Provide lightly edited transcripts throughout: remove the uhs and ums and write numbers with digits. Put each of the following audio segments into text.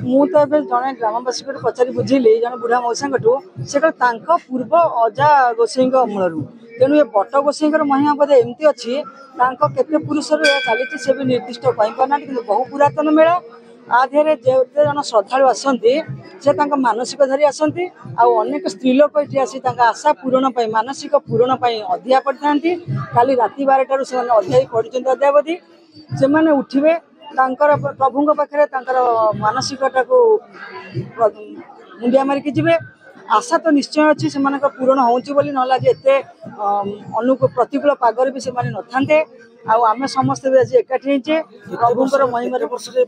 मु तो ए जड़े ग्रामवासी को पचारि बुझिली जन बुढ़ा मौसा से पूर्व अजा गोसाई अमलू तेणु ये बट गोसाई महिमा बोधे एमती अच्छी केते पुरुष चली से भी निर्दिष्ट पाना कि बहु पुरातन मेला आधे जेते जन श्रद्धा आसती से मानसिक धरी आसती अनेक स्त्री लोक ये आसी आशा पूरण मानसिक पूरण अधिया पड़ता खाली राति 12 से अध्यायी पढ़ी अध्यावधि से मैंने उठे प्रभु पाखे मानसिकता को मुंडिया मारिकी जी आशा तो निश्चय अच्छी से पूरण होती ना एते प्रतिकूल पागर भी से न था आम समस्ते भी आज एकाठी प्रभुंर महिमार से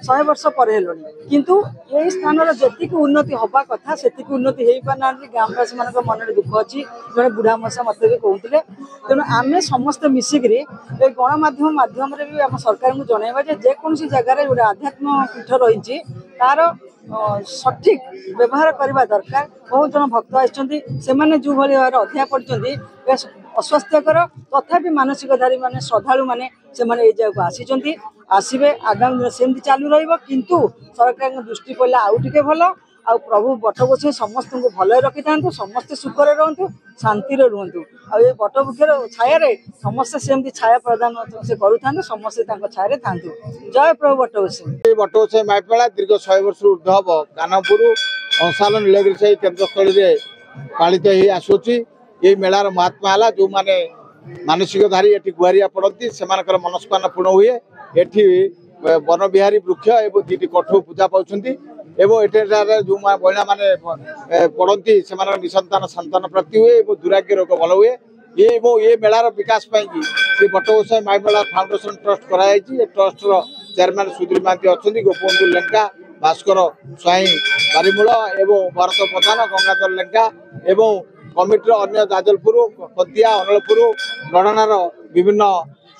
100 वर्ष पर किंतु यही स्थान जी उन्नति हवा कथा से उन्नति हो पाना ग्रामवासी मान मन में दुख अच्छी जड़े बुढ़ा मशा मत भी कहते तेणु आम समस्ते मिसिकी गणमाध्यम माध्यम भी आम सरकार को जनइबा जेकोसी जगार गोटे आध्यात्म पीठ रही तार सठिक व्यवहार करने दरकार। बहुत जन भक्त आसछन्ति सेमाने जो भाई भाव अध्याय पढ़ी अस्वास्थ्यकर तथापि मानसिकधारी माने श्रद्धालु माने से जगह आसी आसवे आगामी दिन सेमती चालू रु सरकार दृष्टि पड़े आउ टे भल आ प्रभु बट गोसाई समस्त को भल रखी था समस्ते सुखरे रुहतु शांति रुहतु आ बट वृक्षर छाया समस्ते सेमती छाया प्रदान से करूँ समस्ते छाया था। जय प्रभु बट गोसाई। बट गोसाई माइपड़ा दीर्घ 100 वर्ष ऊर्ध हम कानपुर अंशाल नीलगिरी केन्द्रस्थल पालित आसूची ये मेलार महात्मा है जो मैंने मानसिकधारी ये गुहारिया पड़ती से मनस्कामना पूर्ण हुए एठी वन बिहारी वृक्ष एवं 2टी कठू पूजा पाँच जो महिला माने पढ़ती से निसंतान संतान प्राप्ति हुए और दुराग्य रोग भल हुए ये मेलार विकास श्री बट गोसाई माइपड़ा फाउंडेशन ट्रस्ट कराई ट्रस्ट चेयरमैन सुधीर महांती अच्छा गोपबंधु लेंका भास्कर स्वाई बारीमूल एवं भरत प्रधान गंगाधर लेंका एवं कमिटर अन्य जाजलपुर पदिया अनलपुर गणनार विभिन्न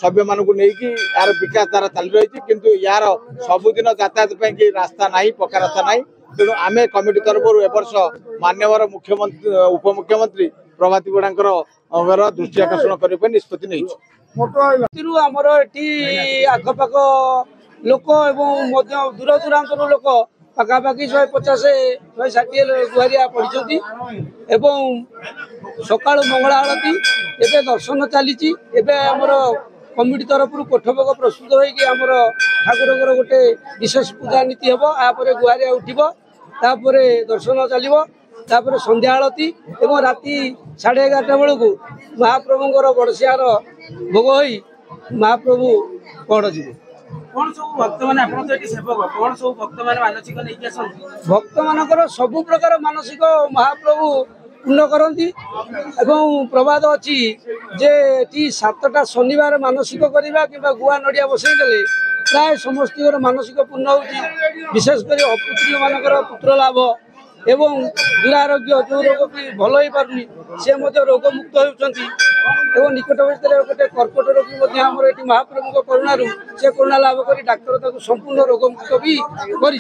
सभ्य मान यार विकास द्वारा चली रही किंतु यार सबुदिन यातायात रास्ता ना पक्का रास्ता ना तेणु आम कमिटी तरफ एवर्ष मान्यवर मुख्यमंत्री उपमुख्यमंत्री प्रभाती बेड़ा दृष्टि आकर्षण करने निष्पत्ति नहीं आमर ये आखपाख लोक दूर दूरांतर लोक पाखापाखि 150 160 गुहारिया पढ़ी सका मंगला आरती एवं दर्शन चली आमर कमिटी तरफ कोठभोग प्रस्तुत होमर ठाकुर गोटे विशेष पूजा नीति हम यापर गुहारिया उठर दर्शन चलो संध्या आरती और राति 11:30 बेलू महाप्रभुर बड़सियार भोग हो महाप्रभु पड़ जी कौन सब भक्त मैंने सेवक कौन सब भक्त मैंने मानसिक नहीं भक्त मान सबु प्रकार मानसिक महाप्रभु पूर्ण करती एवं प्रवाद अच्छी जे 7टा शनिवार मानसिक करवा कि गुआ नड़िया बसईदे प्राय समस्त मानसिक पूर्ण हो विशेषकर अपुत्री मानकर पुत्र लाभ एवं दुरारोग्य जो रोग भी भल हो पार्नि सी रोग मुक्त होती निकट गोटे कर्कट रोगी आमर ये महाप्रभु करुणु से करुणा लाभ कर डाक्तर संपूर्ण रोग मुक्त भी कर।